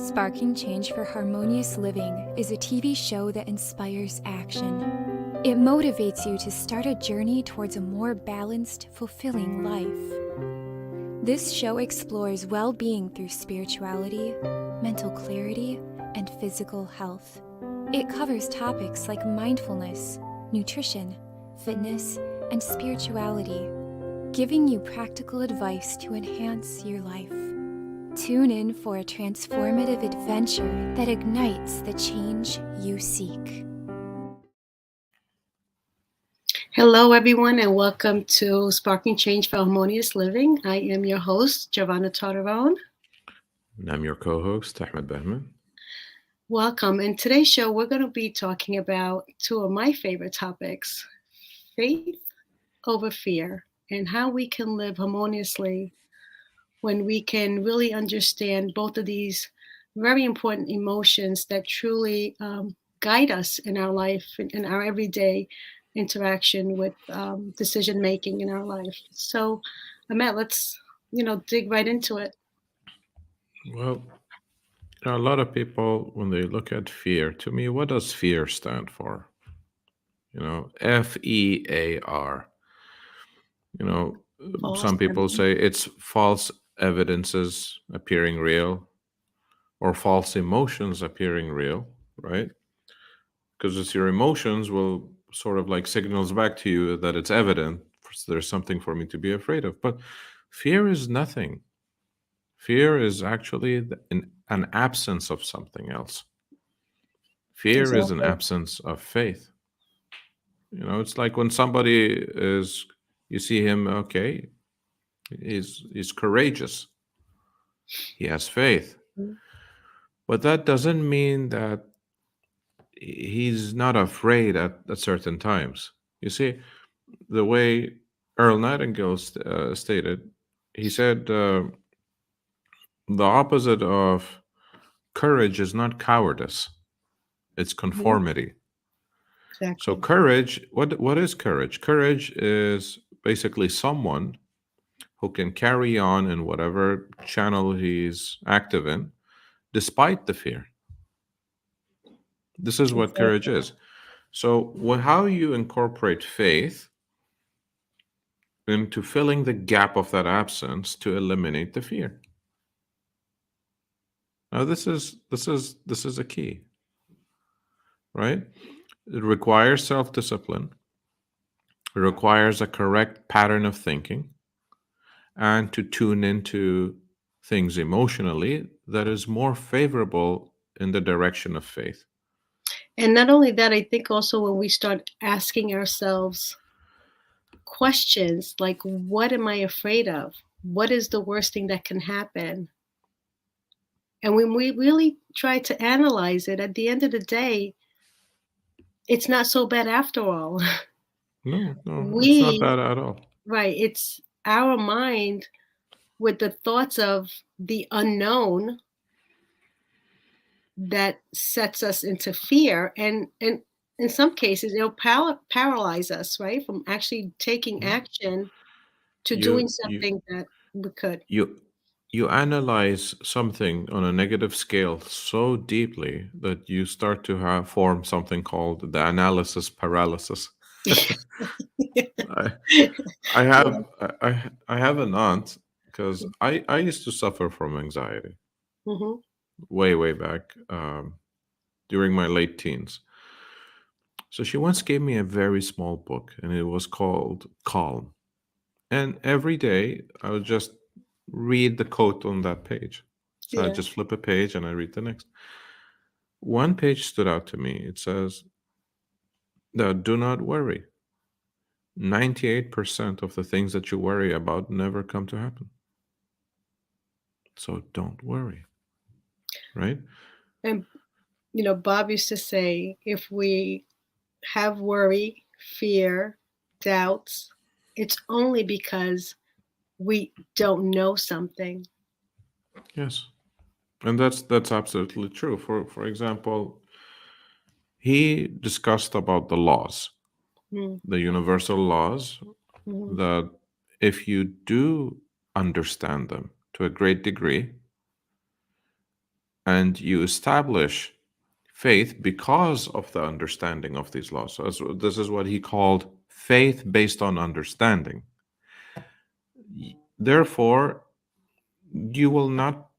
Sparking Change for Harmonious Living is a TV show that inspires action. It motivates you to start a journey towards a more balanced, fulfilling life. This show explores well-being through spirituality, mental clarity, and physical health. It covers topics like mindfulness, nutrition, fitness, and spirituality, giving you practical advice to enhance your life. Tune in for a transformative adventure that ignites the change you seek. Hello, everyone, and welcome to Sparking Change for Harmonious Living. I am your host, Giovanna Tartarone. And I'm your co-host, Ahmed Bahman. Welcome. In today's show, we're going to be talking about two of my favorite topics, faith over fear, and how we can live harmoniously when we can really understand both of these very important emotions that truly guide us in our life, in our everyday interaction with decision making in our life. So, Ahmed, let's dig right into it. Well, a lot of people, when they look at fear, to me, what does fear stand for? FEAR. Some people say it's false evidences appearing real or false emotions appearing real, right? Because it's your emotions will sort of like signals back to you that it's evident there's something for me to be afraid of. But fear is nothing. Fear is actually an absence of something else. Fear is an absence of faith. It's like when somebody you see him, okay, he's courageous. He has faith. But that doesn't mean that he's not afraid at certain times. You see, the way Earl Nightingale stated, he said the opposite of courage is not cowardice, it's conformity. Exactly. So courage, what is courage? Courage is basically someone who can carry on in whatever channel he's active in, despite the fear. This is what courage is. So how you incorporate faith into filling the gap of that absence to eliminate the fear. Now this is a key, right? It requires self-discipline. It requires a correct pattern of thinking and to tune into things emotionally that is more favorable in the direction of faith. And not only that, I think also when we start asking ourselves questions like, what am I afraid of? What is the worst thing that can happen? And when we really try to analyze it, at the end of the day, it's not so bad after all. No, it's not bad at all. Right. It's our mind with the thoughts of the unknown that sets us into fear. And in some cases, it'll paralyze us, right? From actually taking action to doing something that we could. You analyze something on a negative scale so deeply that you start to form something called the analysis paralysis. I have an aunt because I used to suffer from anxiety way back during my late teens. So she once gave me a very small book, and it was called Calm. And every day I would just read the quote on that page. So I just flip a page and I read the next. One page stood out to me. It says, do not worry. 98% of the things that you worry about never come to happen. So don't worry. Right? And, Bob used to say, if we have worry, fear, doubts, it's only because we don't know something. Yes. And that's absolutely true. For example, he discussed about the laws, the universal laws, that if you do understand them to a great degree and you establish faith because of the understanding of these laws. So this is what he called faith based on understanding. Therefore, you will not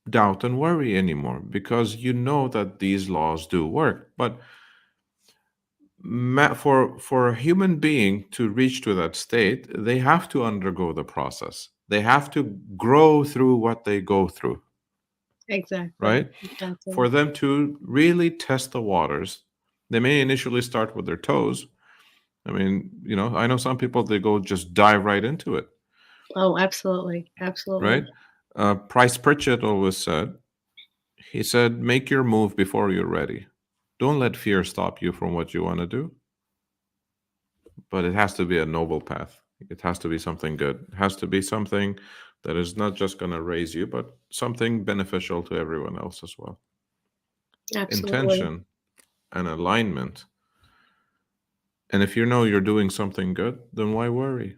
doubt and worry anymore because you know that these laws do work. But for a human being to reach to that state, they have to undergo the process. They have to grow through what they go through, Exactly. right? For Exactly. them to really test the waters, they may initially start with their toes. I mean, I know some people, they go just dive right into it, Oh, absolutely. Absolutely. right? Price Pritchett always said, he said, make your move before you're ready. Don't let fear stop you from what you want to do, but it has to be a noble path. It has to be something good. It has to be something that is not just going to raise you, but something beneficial to everyone else as well. Absolutely. Intention and alignment. And if you know you're doing something good, then why worry?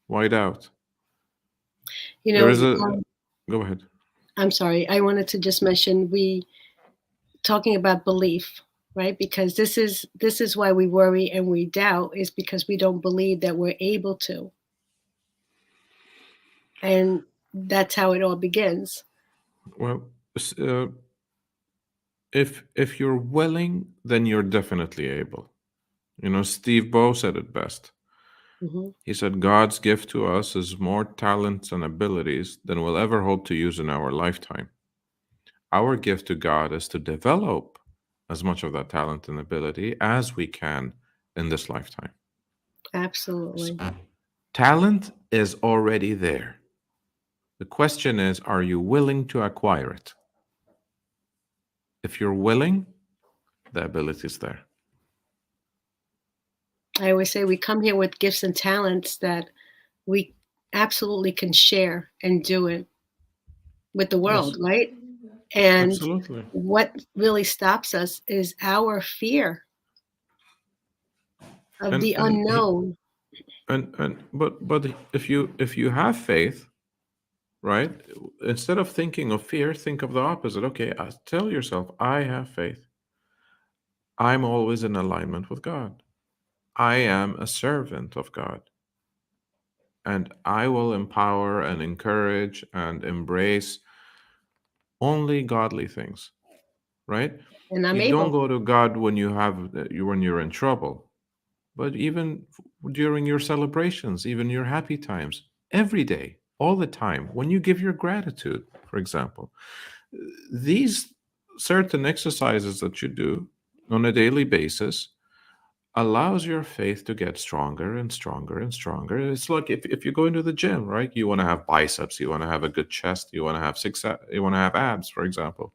Why doubt? You There know, is a. Go ahead. I'm sorry. I wanted to just mention we talking about belief, right? Because this is why we worry and we doubt is because we don't believe that we're able to. And that's how it all begins. Well, if you're willing, then you're definitely able. Steve Bow said it best. Hmm. He said, God's gift to us is more talents and abilities than we'll ever hope to use in our lifetime. Our gift to God is to develop as much of that talent and ability as we can in this lifetime. Absolutely. So, talent is already there. The question is, are you willing to acquire it? If you're willing, the ability is there. I always say we come here with gifts and talents that we absolutely can share and do it with the Yes, world, right? And absolutely. what really stops us is our fear of And the and he, unknown. and but if you have faith, right? Instead of thinking of fear, think of the opposite. Okay, tell yourself, I have faith. I'm always in alignment with God. I am a servant of God. And I will empower and encourage and embrace only godly things, right? And I'm You don't able. go to God when you're in trouble, but even during your celebrations, even your happy times, every day, all the time, when you give your gratitude, for example, these certain exercises that you do on a daily basis allows your faith to get stronger and stronger and stronger. It's like if you go into the gym, right? You want to have biceps, you want to have a good chest, you want to have you want to have abs, for example.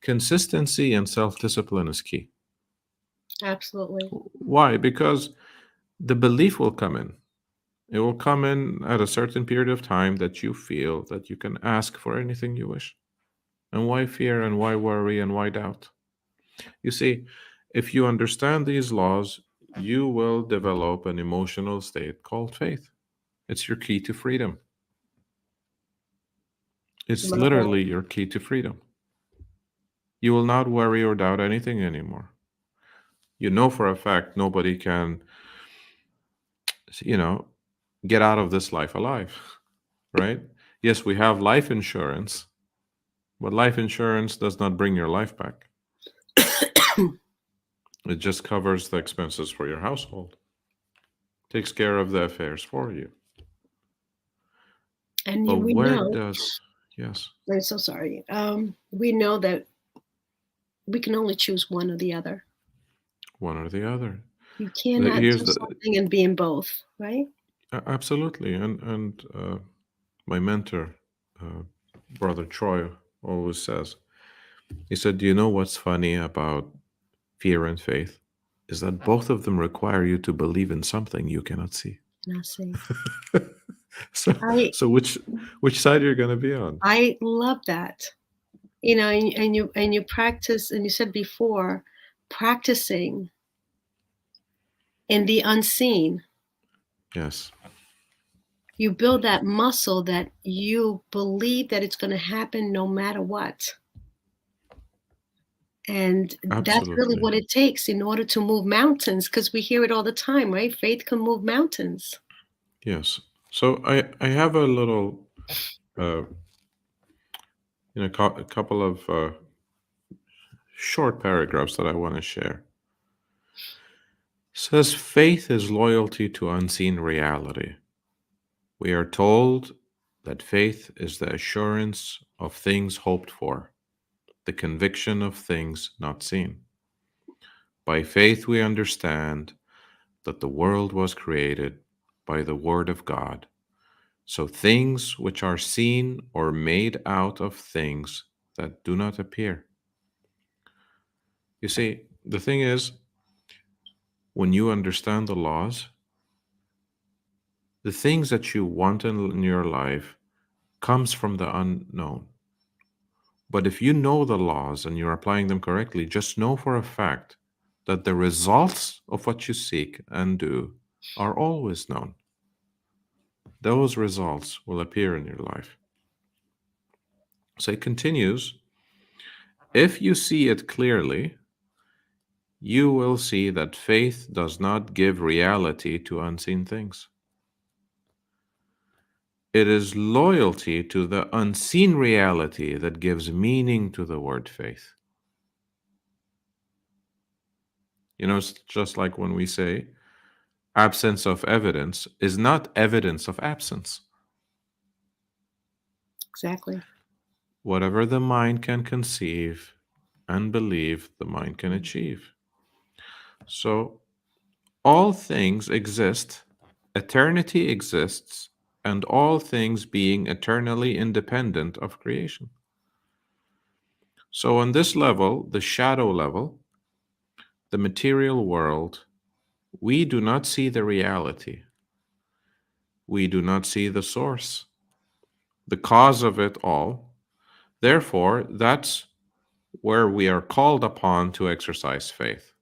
Consistency and self-discipline is key. Absolutely. Why? Because the belief will come in. It will come in at a certain period of time that you feel that you can ask for anything you wish. And why fear and why worry and why doubt? You see, if you understand these laws, you will develop an emotional state called faith. It's your key to freedom. It's Love that. literally your key to freedom. You will not worry or doubt anything anymore. You know for a fact nobody can, you know, get out of this life alive, right? Yes, we have life insurance, but life insurance does not bring your life back. It just covers the expenses for your household, takes care of the affairs for you. And But we where know, does, yes, I'm so sorry. We know that we can only choose one or the other. one or the other? You cannot Here's do the something and be in both, right? absolutely, and my mentor, uh, brother Troy, always says. He said, "Do you know what's funny about fear and faith? Is that both of them require you to believe in something you cannot see. And I say, So, I so which side are you going to be on? I love that. You know, and you practice, and you said before, practicing in the unseen. Yes, You build that muscle that you believe that it's going to happen no matter what. And that's really Absolutely. what it takes in order to move mountains, because we hear it all the time, right? Faith can move mountains. Yes. So I have a little, uh, a couple of short paragraphs that I want to share. It says faith is loyalty to unseen reality. We are told that faith is the assurance of things hoped for, the conviction of things not seen. By faith, we understand that the world was created by the Word of God. So things which are seen or made out of things that do not appear. You see, the thing is, when you understand the laws, the things that you want in your life comes from the unknown. But if you know the laws and you're applying them correctly, just know for a fact that the results of what you seek and do are always known. Those results will appear in your life. So it continues, if you see it clearly, you will see that faith does not give reality to unseen things. It is loyalty to the unseen reality that gives meaning to the word faith. It's just like when we say absence of evidence is not evidence of absence. Exactly. Whatever the mind can conceive and believe, the mind can achieve. So all things exist, eternity exists, and all things being eternally independent of creation. So, on this level, the shadow level, the material world, we do not see the reality. We do not see the source, the cause of it all. Therefore, that's where we are called upon to exercise faith.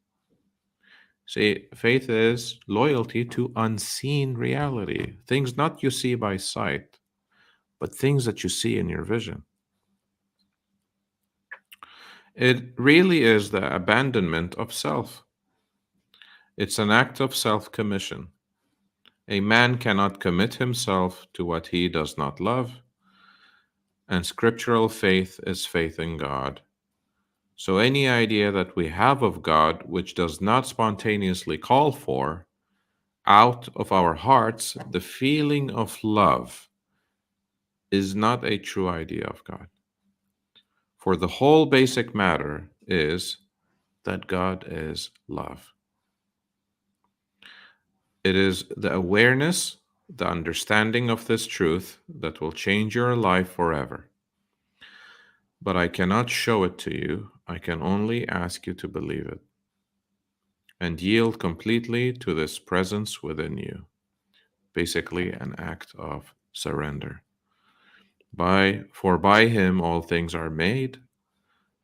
See, faith is loyalty to unseen reality, things not you see by sight, but things that you see in your vision. It really is the abandonment of self. It's an act of self commission. A man cannot commit himself to what he does not love, and scriptural faith is faith in God. So, any idea that we have of God which does not spontaneously call for, out of our hearts, the feeling of love, is not a true idea of God. For the whole basic matter is that God is love. It is the awareness, the understanding of this truth that will change your life forever. But I cannot show it to you. I can only ask you to believe it and yield completely to this presence within you. Basically, an act of surrender. For by him all things are made,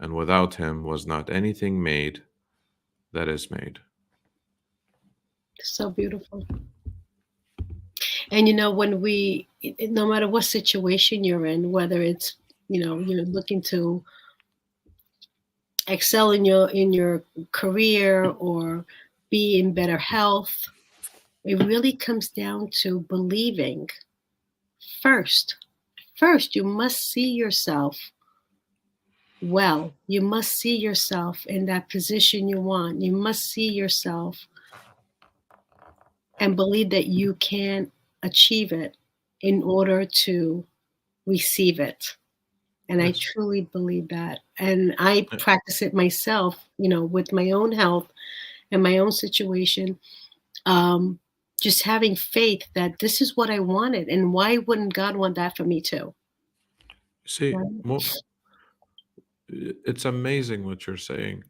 and without him was not anything made that is made. So beautiful. And when no matter what situation you're in, whether it's, you're looking to excel in your career or be in better health, it really comes down to believing first. First, you must see yourself well. You must see yourself in that position you want. You must see yourself and believe that you can achieve it in order to receive it. And I Yes. truly believe that. And I practice it myself, with my own health and my own situation. Just having faith that this is what I wanted. And why wouldn't God want that for me too? See, Right? it's amazing what you're saying.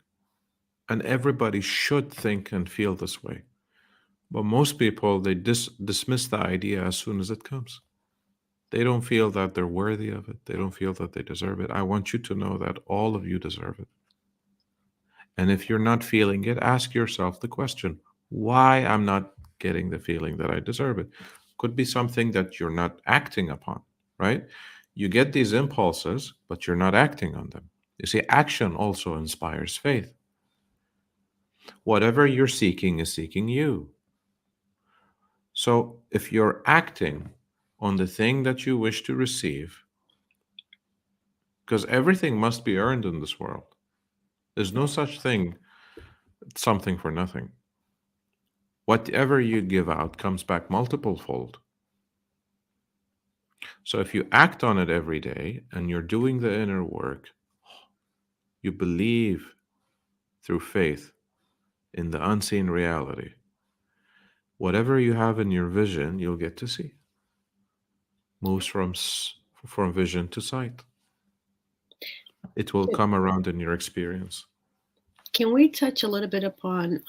And everybody should think and feel this way. But most people, they dismiss the idea as soon as it comes. They don't feel that they're worthy of it. They don't feel that they deserve it. I want you to know that all of you deserve it. And if you're not feeling it, ask yourself the question, why I'm not getting the feeling that I deserve it? Could be something that you're not acting upon, right? You get these impulses, but you're not acting on them. You see, action also inspires faith. Whatever you're seeking is seeking you. So if you're acting on the thing that you wish to receive, because everything must be earned in this world, there's no such thing, something for nothing. Whatever you give out comes back multiple fold. So if you act on it every day and you're doing the inner work, you believe through faith in the unseen reality. Whatever you have in your vision, you'll get to see. Moves from vision to sight. It will come around in your experience. Can we touch a little bit upon,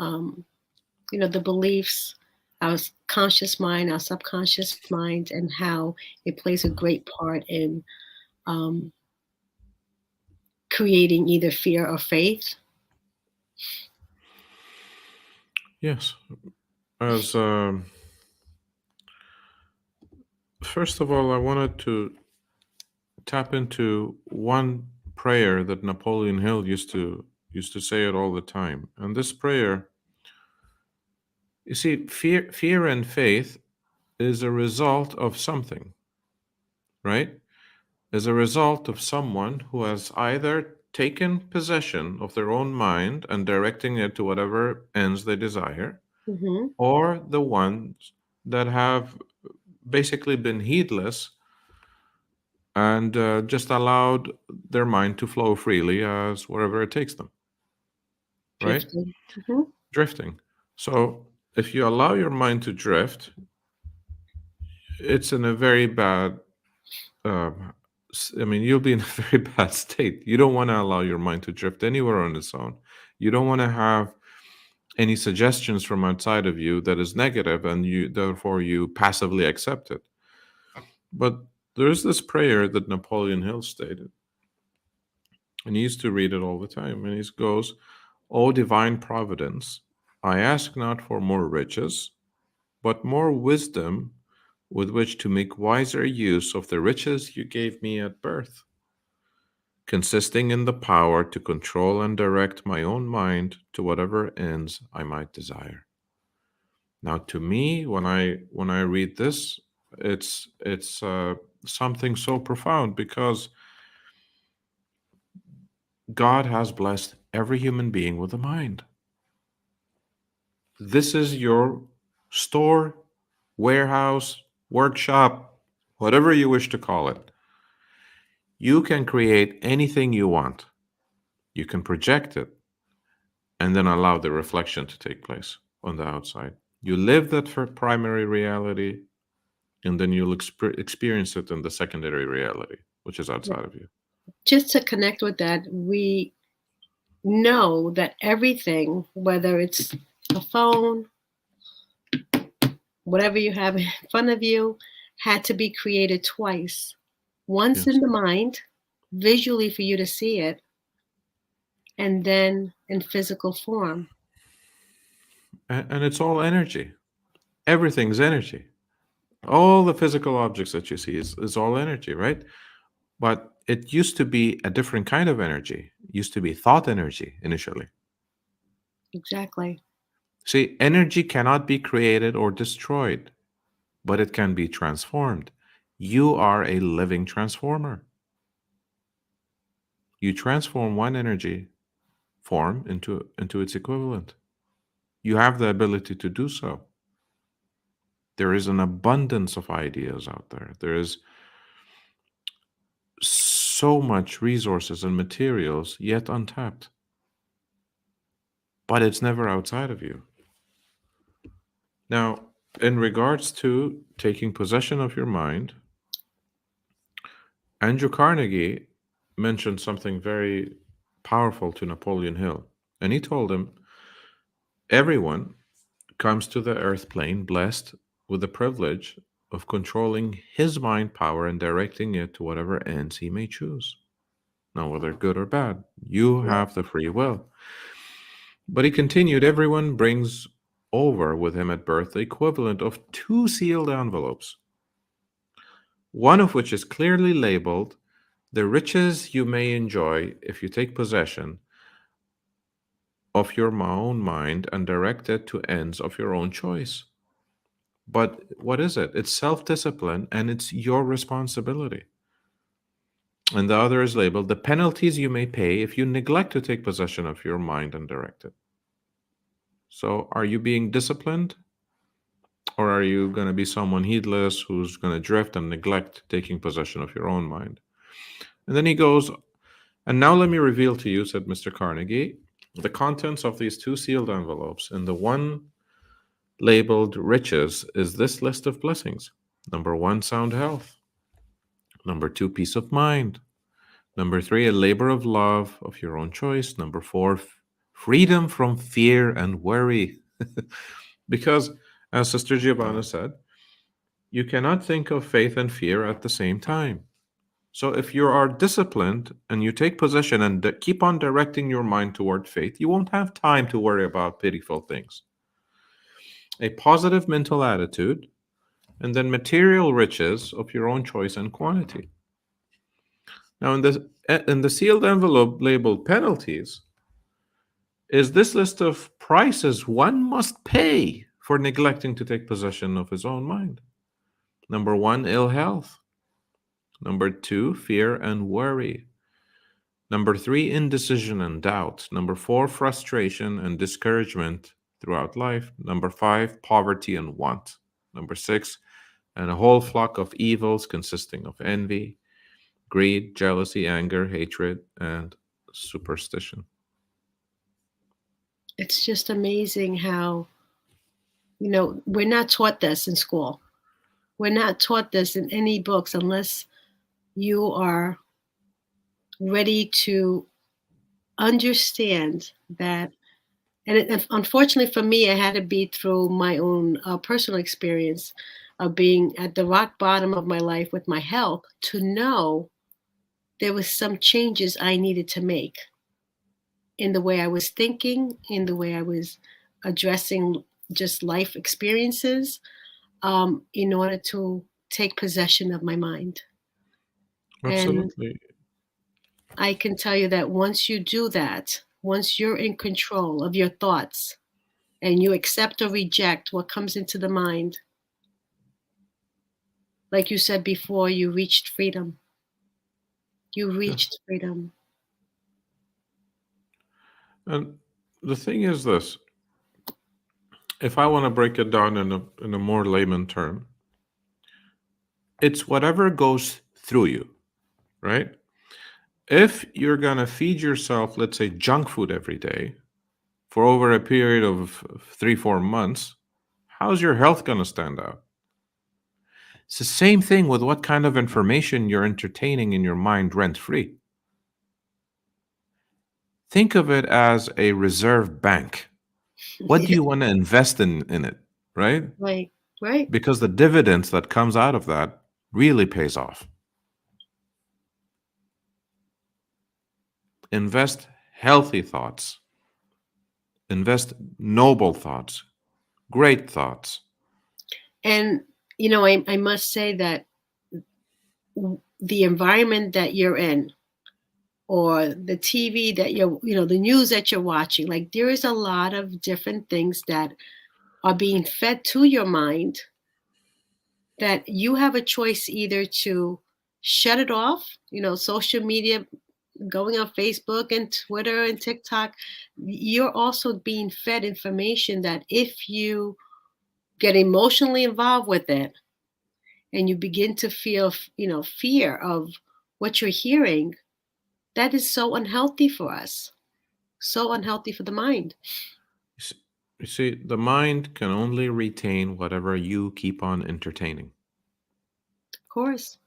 the beliefs, our conscious mind, our subconscious mind, and how it plays a great part in creating either fear or faith? Yes. As first of all, I wanted to tap into one prayer that Napoleon Hill used to say it all the time. And this prayer, you see, fear and faith is a result of something, right? Is a result of someone who has either taken possession of their own mind and directing it to whatever ends they desire, Mm-hmm. or the ones that have basically been heedless and just allowed their mind to flow freely as wherever it takes them, right? Drifting. Mm-hmm. Drifting. So if you allow your mind to drift, it's in a very bad, you'll be in a very bad state. You don't want to allow your mind to drift anywhere on its own. You don't want to have any suggestions from outside of you that is negative and therefore you passively accept it. But there's this prayer that Napoleon Hill stated, and he used to read it all the time. And he goes, "O divine providence, I ask not for more riches, but more wisdom with which to make wiser use of the riches you gave me at birth, consisting in the power to control and direct my own mind to whatever ends I might desire." Now, to me, when I read this, it's something so profound because God has blessed every human being with a mind. This is your store, warehouse, workshop, whatever you wish to call it. You can create anything you want. You can project it and then allow the reflection to take place on the outside. You live that for primary reality, and then you'll experience it in the secondary reality, which is outside of you. Just to connect with that, we know that everything, whether it's a phone, whatever you have in front of you, had to be created twice. Once Yes. in the mind, visually for you to see it, and then in physical form. And it's all energy. Everything's energy. All the physical objects that you see is all energy, right? But it used to be a different kind of energy. It used to be thought energy initially. Exactly. See, energy cannot be created or destroyed, but it can be transformed. You are a living transformer. You transform one energy form into its equivalent. You have the ability to do so. There is an abundance of ideas out there. There is so much resources and materials yet untapped. But it's never outside of you. Now, in regards to taking possession of your mind, Andrew Carnegie mentioned something very powerful to Napoleon Hill. And he told him, everyone comes to the earth plane blessed with the privilege of controlling his mind power and directing it to whatever ends he may choose. Now, whether good or bad, you Yeah. have the free will. But he continued, everyone brings over with him at birth the equivalent of two sealed envelopes, one of which is clearly labeled The riches you may enjoy if you take possession of your own mind and direct it to ends of your own choice. But what is it? It's self discipline and it's your responsibility. And the other is labeled the penalties you may pay if you neglect to take possession of your mind and direct it. So, are you being disciplined? Or are you going to be someone heedless who's going to drift and neglect taking possession of your own mind? And then he goes, and now let me reveal to you, said Mr. Carnegie, the contents of these two sealed envelopes. And the one labeled riches is this list of blessings. Number one, sound health. Number two, peace of mind. Number three, a labor of love of your own choice. Number four, freedom from fear and worry. Because, as Sister Giovanna said, you cannot think of faith and fear at the same time. So if you are disciplined and you take possession and keep on directing your mind toward faith, you won't have time to worry about pitiful things. A positive mental attitude, and then material riches of your own choice and quantity. Now, in the sealed envelope labeled penalties, is this list of prices one must pay for neglecting to take possession of his own mind. Number one, ill health. Number two, fear and worry. Number three, indecision and doubt. Number four, frustration and discouragement throughout life. Number five, poverty and want. Number six, and a whole flock of evils consisting of envy, greed, jealousy, anger, hatred, and superstition. It's just amazing how, we're not taught this in school. We're not taught this in any books unless you are ready to understand that. And unfortunately for me, it had to be through my own personal experience of being at the rock bottom of my life with my health to know there was some changes I needed to make in the way I was thinking, in the way I was addressing just life experiences, in order to take possession of my mind. And Absolutely. I can tell you that once you do that, once you're in control of your thoughts and you accept or reject what comes into the mind, like you said before, you reached freedom. You Yes. reached freedom. And the thing is this, if I want to break it down in a more layman term, it's whatever goes through you, right? If you're going to feed yourself, let's say, junk food every day for over a period of 3, 4 months, how's your health going to stand out? It's the same thing with what kind of information you're entertaining in your mind rent free. Think of it as a reserve bank. What do Yeah, you want to invest in it, right? right, right. Because the dividends that comes out of that really pays off. Invest healthy thoughts. Invest noble thoughts, great thoughts. And, I must say that the environment that you're in, or the TV that the news that you're watching, like there is a lot of different things that are being fed to your mind that you have a choice either to shut it off, social media, going on Facebook and Twitter and TikTok, you're also being fed information that if you get emotionally involved with it and you begin to feel, fear of what you're hearing, that is so unhealthy for us, so unhealthy for the mind. You see, the mind can only retain whatever you keep on entertaining. Of course.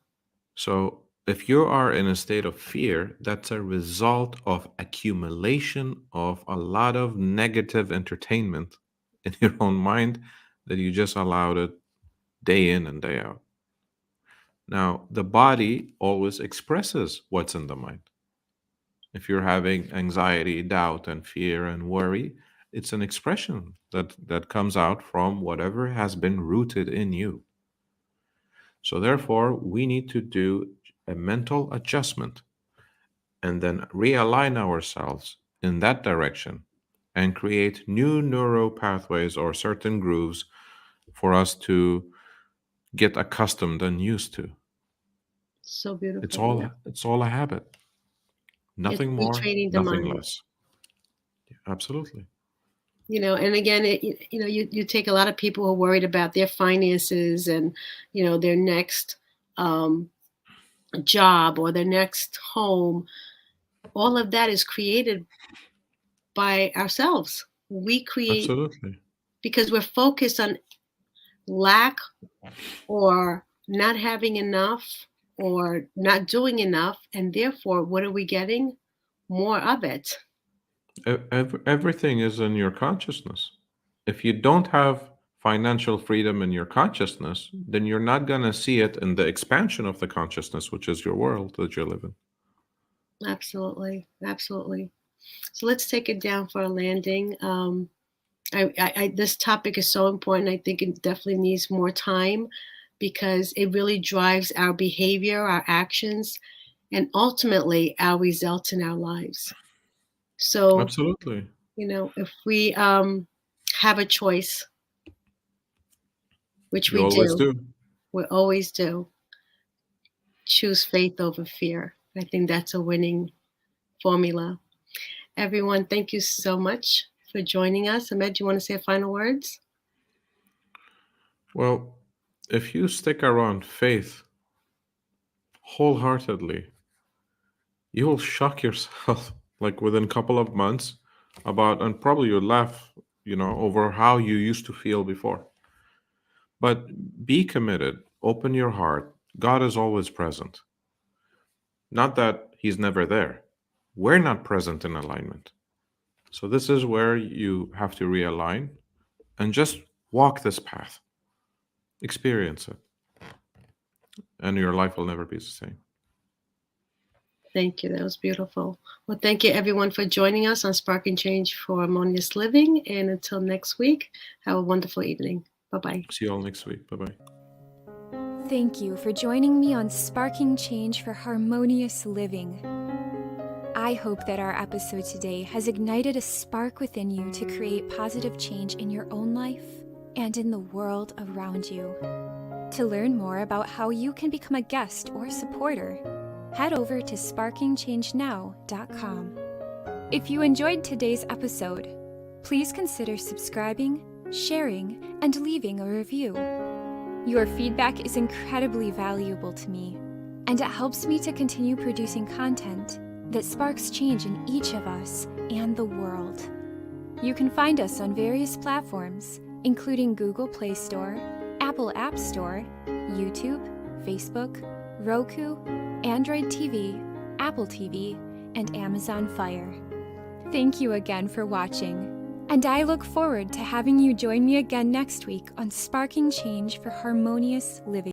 So if you are in a state of fear, that's a result of accumulation of a lot of negative entertainment in your own mind that you just allowed it day in and day out. Now, the body always expresses what's in the mind. If you're having anxiety, doubt, and fear and worry, it's an expression that comes out from whatever has been rooted in you. So, therefore, we need to do a mental adjustment, and then realign ourselves in that direction and create new neural pathways or certain grooves for us to get accustomed and used to. So It's beautiful. all Yeah. it's all a habit. It's Nothing more, retraining the nothing mind. less. Absolutely. And again, you take a lot of people who are worried about their finances and, their next um, job or their next home. All of that is created by ourselves. We create Absolutely. because we're focused on lack or not having enough or not doing enough. And therefore, what are we getting? More of it. Everything is in your consciousness. If you don't have financial freedom in your consciousness, then you're not going to see it in the expansion of the consciousness, which is your world that you live in. Absolutely. Absolutely. So let's take it down for a landing. This topic is so important. I think it definitely needs more time because it really drives our behavior, our actions, and ultimately our results in our lives. So, Absolutely. if we have a choice, which You we always do, do. we always do, choose faith over fear. I think that's a winning formula. Everyone, thank you so much for joining us. Ahmed, do you want to say final words? Well, if you stick around faith wholeheartedly, you will shock yourself like within a couple of months about, and probably you'll laugh, over how you used to feel before. But be committed, open your heart. God is always present. Not that he's never there. We're not present in alignment. So this is where you have to realign and just walk this path. Experience it, and your life will never be the same. Thank you. That was beautiful. Well, thank you everyone for joining us on Sparking Change for Harmonious Living. And until next week, have a wonderful evening. Bye-bye. See you all next week. Bye bye. Thank you for joining me on Sparking Change for Harmonious Living. I hope that our episode today has ignited a spark within you to create positive change in your own life and in the world around you. To learn more about how you can become a guest or supporter, head over to sparkingchangenow.com. If you enjoyed today's episode, please consider subscribing, sharing, and leaving a review. Your feedback is incredibly valuable to me, and it helps me to continue producing content that sparks change in each of us and the world. You can find us on various platforms, including Google Play Store, Apple App Store, YouTube, Facebook, Roku, Android TV, Apple TV, and Amazon Fire. Thank you again for watching, and I look forward to having you join me again next week on Sparking Change for Harmonious Living.